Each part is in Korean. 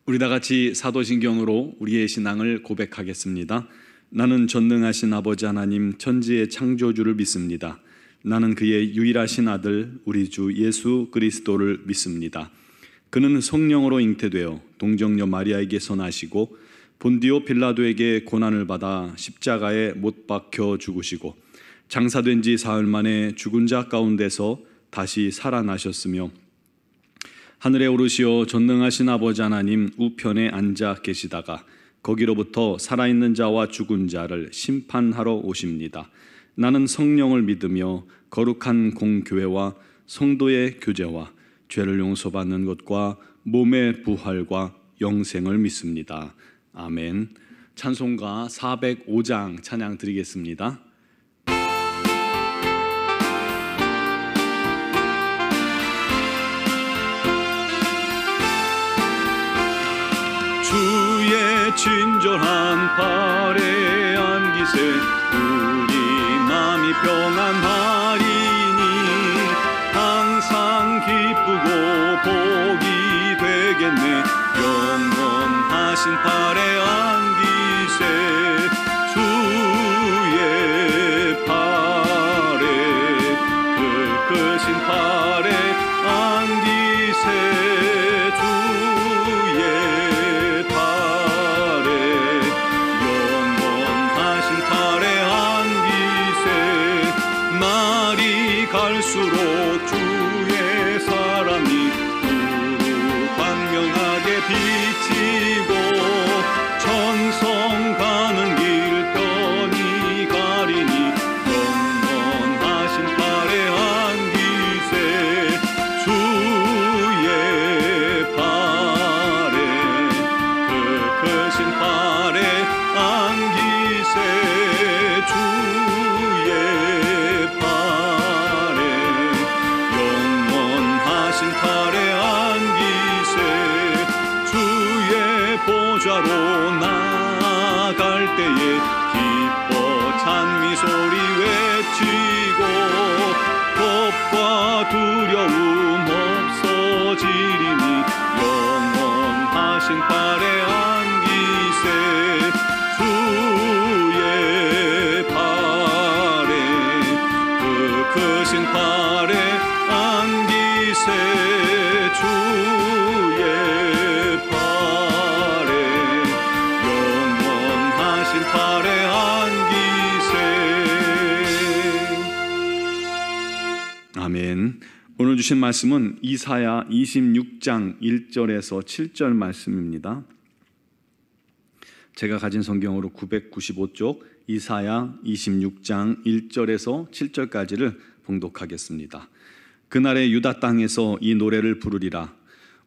우리 다 같이 사도신경으로 우리의 신앙을 고백하겠습니다. 나는 전능하신 아버지 하나님 천지의 창조주를 믿습니다. 나는 그의 유일하신 아들 우리 주 예수 그리스도를 믿습니다. 그는 성령으로 잉태되어 동정녀 마리아에게서 나시고 본디오 빌라도에게 고난을 받아 십자가에 못 박혀 죽으시고 장사된 지 사흘 만에 죽은 자 가운데서 다시 살아나셨으며 하늘에 오르시어 전능하신 아버지 하나님 우편에 앉아 계시다가 거기로부터 살아있는 자와 죽은 자를 심판하러 오십니다. 나는 성령을 믿으며 거룩한 공교회와 성도의 교제와 죄를 용서받는 것과 몸의 부활과 영생을 믿습니다. 아멘. 찬송가 405장 찬양 드리겠습니다. 주의 친절한 팔에 안기세 우리 마음이 평안하리니 항상 기쁘고 복이 되겠네. 영원하신 팔에 안기세 주의 팔에 그 크신 팔에 안기세 갈수록 주의 사랑이 두루 광명하게 비치고 천성 가는 길 편히 가리니 영원하신 팔에 안기세 주의 팔에 그 크신 팔에 안기세 주의 팔에 안기세 주의 보좌로 나아갈 때에 기뻐 찬미 소리 외치고 겁과 두려움 없어지리니 영원하신 팔에 안기세 주의 팔에 그 크신 팔에 안기세 주의 팔에 영원하신 팔에 안기세. 아멘. 오늘 주신 말씀은 이사야 26장 1절에서 7절 말씀입니다. 제가 가진 성경으로 995쪽 이사야 26장 1절에서 7절까지를 봉독하겠습니다. 그날에 유다 땅에서 이 노래를 부르리라.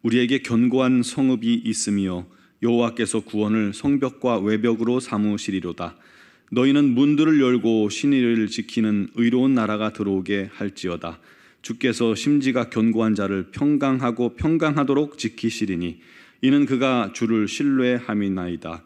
우리에게 견고한 성읍이 있으며 여호와께서 구원을 성벽과 외벽으로 삼으시리로다. 너희는 문들을 열고 신의를 지키는 의로운 나라가 들어오게 할지어다. 주께서 심지가 견고한 자를 평강하고 평강하도록 지키시리니 이는 그가 주를 신뢰함이나이다.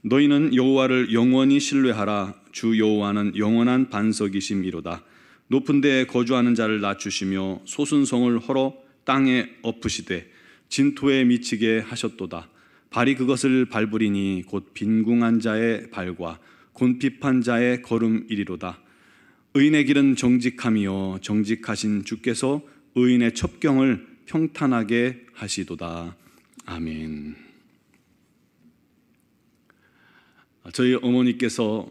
너희는 여호와를 영원히 신뢰하라. 주 여호와는 영원한 반석이심이로다. 높은 데에 거주하는 자를 낮추시며 솟은 성을 헐어 땅에 엎으시되 진토에 미치게 하셨도다. 발이 그것을 밟으리니 곧 빈궁한 자의 발과 곤핍한 자의 걸음이리로다. 의인의 길은 정직함이요 정직하신 주께서 의인의 첩경을 평탄하게 하시도다. 아멘. 저희 어머니께서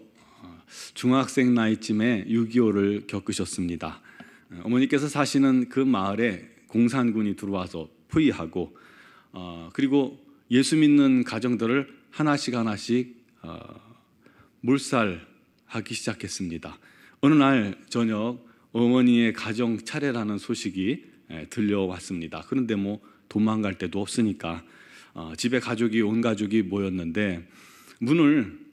중학생 나이쯤에 6.25를 겪으셨습니다. 어머니께서 사시는 그 마을에 공산군이 들어와서 포위하고 그리고 예수 믿는 가정들을 하나씩 몰살하기 시작했습니다. 어느 날 저녁 어머니의 가정 차례라는 소식이 들려왔습니다. 그런데 도망갈 데도 없으니까 집에 온 가족이 모였는데 문을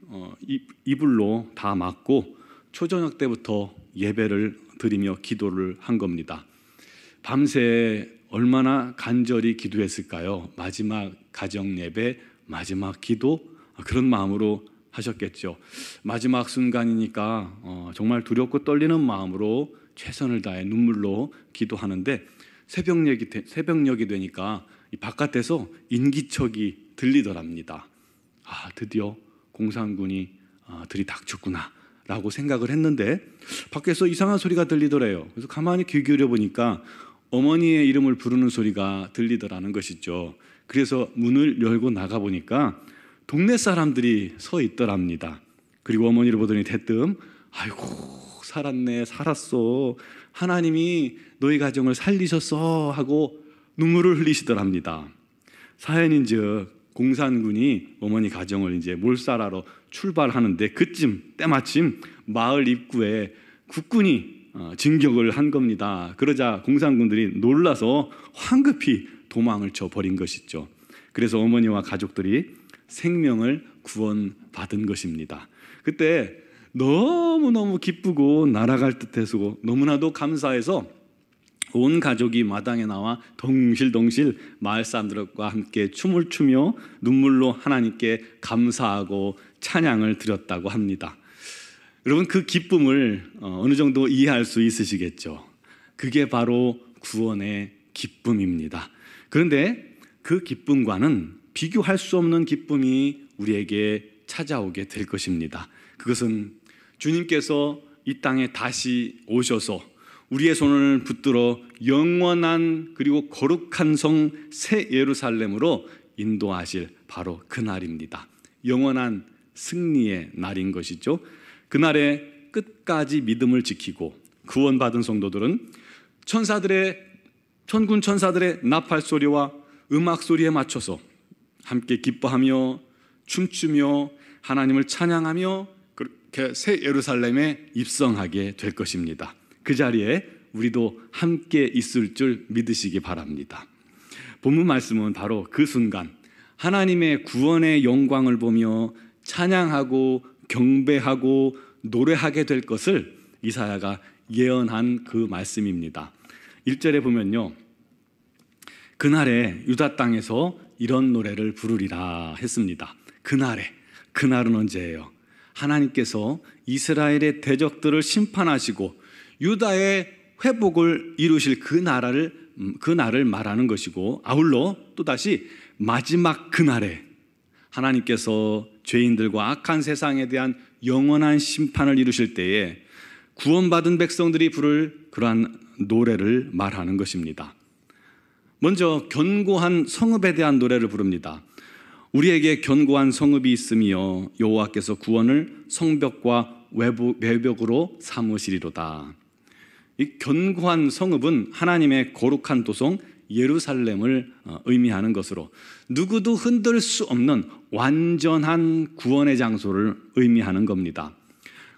이불로 다 막고 초저녁 때부터 예배를 드리며 기도를 한 겁니다. 밤새 얼마나 간절히 기도했을까요? 마지막 가정 예배, 마지막 기도, 그런 마음으로 하셨겠죠. 마지막 순간이니까 정말 두렵고 떨리는 마음으로 최선을 다해 눈물로 기도하는데 새벽녘이 되니까 이 바깥에서 인기척이 들리더랍니다. 드디어 공산군이 들이닥쳤구나 라고 생각을 했는데 밖에서 이상한 소리가 들리더래요. 그래서 가만히 귀 기울여 보니까 어머니의 이름을 부르는 소리가 들리더라는 것이죠. 그래서 문을 열고 나가보니까 동네 사람들이 서 있더랍니다. 그리고 어머니를 보더니 대뜸 아이고 살았네, 살았어, 하나님이 너희 가정을 살리셨어 하고 눈물을 흘리시더랍니다. 사연인즉 공산군이 어머니 가정을 이제 몰살하러 출발하는데 그쯤 때마침 마을 입구에 국군이 진격을 한 겁니다. 그러자 공산군들이 놀라서 황급히 도망을 쳐버린 것이죠. 그래서 어머니와 가족들이 생명을 구원받은 것입니다. 그때 너무너무 기쁘고 날아갈 듯해서 너무나도 감사해서 온 가족이 마당에 나와 덩실덩실 마을 사람들과 함께 춤을 추며 눈물로 하나님께 감사하고 찬양을 드렸다고 합니다. 여러분, 그 기쁨을 어느 정도 이해할 수 있으시겠죠? 그게 바로 구원의 기쁨입니다. 그런데 그 기쁨과는 비교할 수 없는 기쁨이 우리에게 찾아오게 될 것입니다. 그것은 주님께서 이 땅에 다시 오셔서 우리의 손을 붙들어 영원한 그리고 거룩한 성 새 예루살렘으로 인도하실 바로 그날입니다. 영원한 승리의 날인 것이죠. 그날에 끝까지 믿음을 지키고 구원받은 성도들은 천군 천사들의 나팔 소리와 음악 소리에 맞춰서 함께 기뻐하며 춤추며 하나님을 찬양하며 그렇게 새 예루살렘에 입성하게 될 것입니다. 그 자리에 우리도 함께 있을 줄 믿으시기 바랍니다. 본문 말씀은 바로 그 순간 하나님의 구원의 영광을 보며 찬양하고 경배하고 노래하게 될 것을 이사야가 예언한 그 말씀입니다. 1절에 보면요, 그날에 유다 땅에서 이런 노래를 부르리라 했습니다. 그날은 언제예요? 하나님께서 이스라엘의 대적들을 심판하시고 유다의 회복을 이루실 그 날을 말하는 것이고, 아울러 또다시 마지막 그날에 하나님께서 죄인들과 악한 세상에 대한 영원한 심판을 이루실 때에 구원받은 백성들이 부를 그러한 노래를 말하는 것입니다. 먼저 견고한 성읍에 대한 노래를 부릅니다. 우리에게 견고한 성읍이 있으며 여호와께서 구원을 성벽과 외벽으로 삼으시리로다. 이 견고한 성읍은 하나님의 거룩한 도성 예루살렘을 의미하는 것으로 누구도 흔들 수 없는 완전한 구원의 장소를 의미하는 겁니다.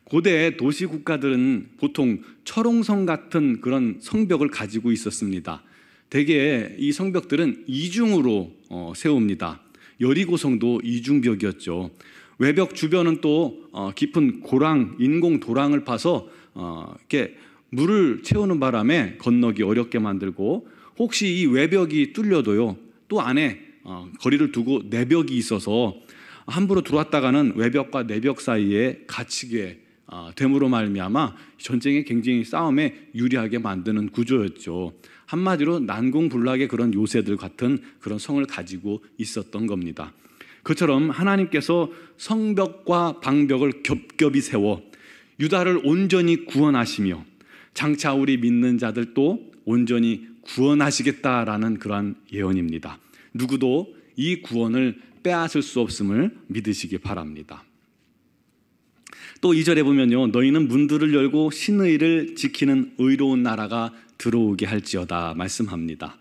고대 도시 국가들은 보통 철옹성 같은 그런 성벽을 가지고 있었습니다. 대개 이 성벽들은 이중으로 세웁니다. 여리고성도 이중벽이었죠. 외벽 주변은 또 깊은 인공 도랑을 파서 이렇게 물을 채우는 바람에 건너기 어렵게 만들고, 혹시 이 외벽이 뚫려도요, 또 안에 거리를 두고 내벽이 있어서 함부로 들어왔다가는 외벽과 내벽 사이에 갇히게 됨으로 말미암아 전쟁의 굉장히 싸움에 유리하게 만드는 구조였죠. 한마디로 난공불락의 그런 요새들 같은 그런 성을 가지고 있었던 겁니다. 그처럼 하나님께서 성벽과 방벽을 겹겹이 세워 유다를 온전히 구원하시며 장차 우리 믿는 자들도 온전히 구원하시겠다라는 그러한 예언입니다. 누구도 이 구원을 빼앗을 수 없음을 믿으시기 바랍니다. 또 2절에 보면요, 너희는 문들을 열고 신의를 지키는 의로운 나라가 들어오게 할지어다 말씀합니다.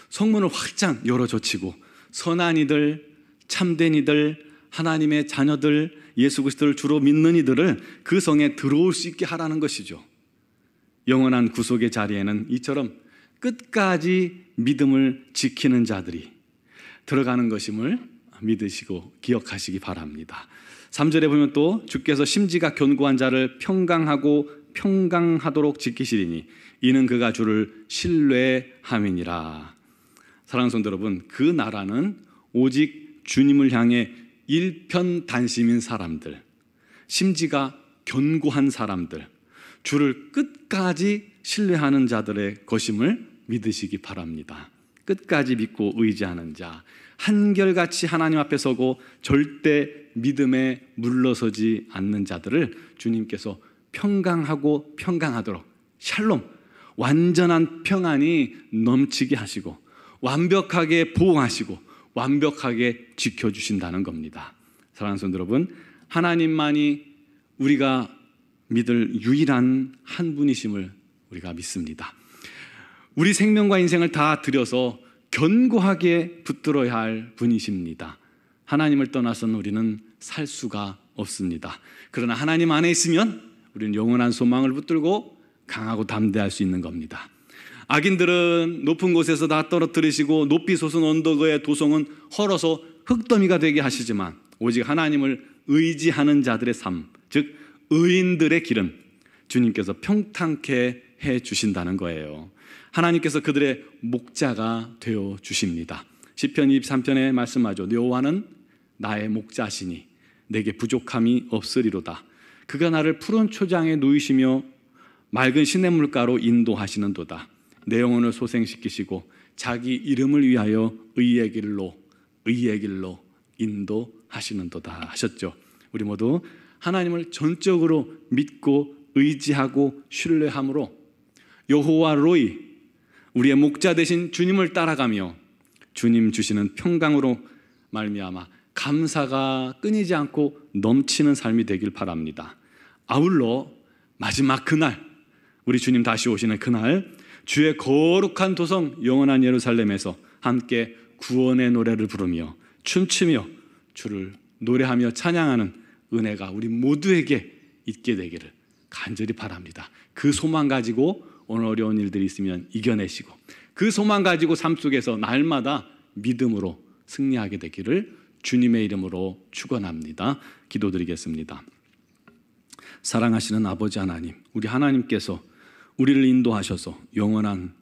성문을 확장 열어젖히고 선한 이들, 참된 이들, 하나님의 자녀들, 예수 그리스도를 주로 믿는 이들을 그 성에 들어올 수 있게 하라는 것이죠. 영원한 구속의 자리에는 이처럼 끝까지 믿음을 지키는 자들이 들어가는 것임을 믿으시고 기억하시기 바랍니다. 3절에 보면 또 주께서 심지가 견고한 자를 평강하도록 지키시리니 이는 그가 주를 신뢰함이니라. 사랑하는 성도 여러분, 그 나라는 오직 주님을 향해 일편단심인 사람들, 심지가 견고한 사람들, 주를 끝까지 신뢰하는 자들의 것임을 믿으시기 바랍니다. 끝까지 믿고 의지하는 자, 한결같이 하나님 앞에 서고 절대 믿음에 물러서지 않는 자들을 주님께서 평강하고 평강하도록 샬롬, 완전한 평안이 넘치게 하시고 완벽하게 보호하시고 완벽하게 지켜주신다는 겁니다. 사랑하는 성도 여러분, 하나님만이 우리가 믿을 유일한 한 분이심을 우리가 믿습니다. 우리 생명과 인생을 다 들여서 견고하게 붙들어야 할 분이십니다. 하나님을 떠나서는 우리는 살 수가 없습니다. 그러나 하나님 안에 있으면 우리는 영원한 소망을 붙들고 강하고 담대할 수 있는 겁니다. 악인들은 높은 곳에서 다 떨어뜨리시고 높이 솟은 언덕의 도성은 헐어서 흙더미가 되게 하시지만 오직 하나님을 의지하는 자들의 삶, 즉 의인들의 길은 주님께서 평탄케 해 주신다는 거예요. 하나님께서 그들의 목자가 되어 주십니다. 시편 23편에 말씀하죠. 여호와는 나의 목자시니 내게 부족함이 없으리로다. 그가 나를 푸른 초장에 누이시며 맑은 시냇물가로 인도하시는도다. 내 영혼을 소생시키시고 자기 이름을 위하여 의의 길로 인도하시는도다 하셨죠. 우리 모두 하나님을 전적으로 믿고 의지하고 신뢰함으로 여호와 로이, 우리의 목자 되신 주님을 따라가며 주님 주시는 평강으로 말미암아 감사가 끊이지 않고 넘치는 삶이 되길 바랍니다. 아울러 마지막 그날, 우리 주님 다시 오시는 그날 주의 거룩한 도성 영원한 예루살렘에서 함께 구원의 노래를 부르며 춤추며 주를 노래하며 찬양하는 은혜가 우리 모두에게 있게 되기를 간절히 바랍니다. 그 소망 가지고 오늘 어려운 일들이 있으면 이겨내시고 그 소망 가지고 삶 속에서 날마다 믿음으로 승리하게 되기를 주님의 이름으로 축원합니다. 기도드리겠습니다. 사랑하시는 아버지 하나님, 우리 하나님께서 우리를 인도하셔서 영원한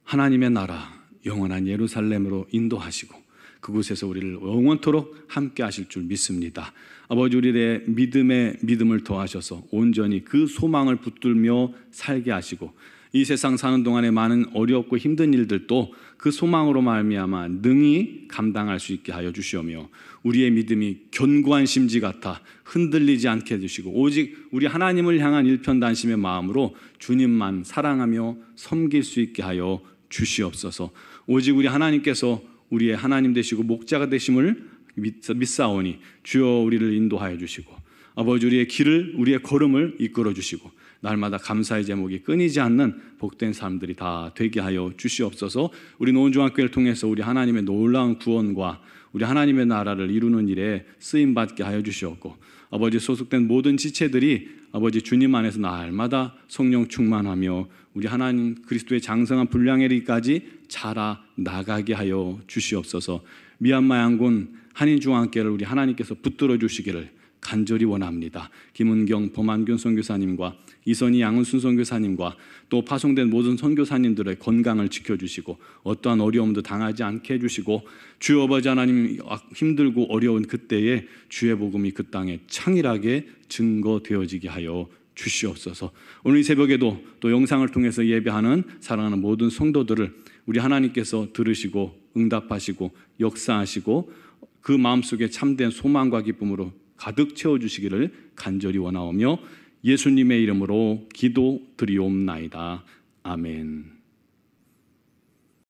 하나님의 나라, 영원한 예루살렘으로 인도하시고 그곳에서 우리를 영원토록 함께 하실 줄 믿습니다. 아버지, 우리의 믿음을 더하셔서 온전히 그 소망을 붙들며 살게 하시고 이 세상 사는 동안에 많은 어렵고 힘든 일들도 그 소망으로 말미암아 능히 감당할 수 있게 하여 주시오며 우리의 믿음이 견고한 심지 같아 흔들리지 않게 해주시고 오직 우리 하나님을 향한 일편단심의 마음으로 주님만 사랑하며 섬길 수 있게 하여 주시옵소서. 오직 우리 하나님께서 우리의 하나님 되시고 목자가 되심을 믿사오니 주여 우리를 인도하여 주시고 아버지, 우리의 길을, 우리의 걸음을 이끌어 주시고 날마다 감사의 제목이 끊이지 않는 복된 사람들이 다 되게 하여 주시옵소서. 우리 노원중학교를 통해서 우리 하나님의 놀라운 구원과 우리 하나님의 나라를 이루는 일에 쓰임받게 하여 주시옵고 아버지, 소속된 모든 지체들이 아버지 주님 안에서 날마다 성령 충만하며 우리 하나님 그리스도의 장성한 분량에 이르기까지 자라 나가게 하여 주시옵소서. 미얀마 양군 한인중앙교회를 우리 하나님께서 붙들어 주시기를 간절히 원합니다. 김은경 범한균 선교사님과 이선희 양은순 선교사님과 또 파송된 모든 선교사님들의 건강을 지켜주시고 어떠한 어려움도 당하지 않게 해주시고 주여 아버지 하나님, 힘들고 어려운 그때에 주의 복음이 그 땅에 창일하게 증거되어지게 하여 주시옵소서. 오늘 이 새벽에도 또 영상을 통해서 예배하는 사랑하는 모든 성도들을 우리 하나님께서 들으시고 응답하시고 역사하시고 그 마음속에 참된 소망과 기쁨으로 가득 채워주시기를 간절히 원하오며 예수님의 이름으로 기도드리옵나이다. 아멘.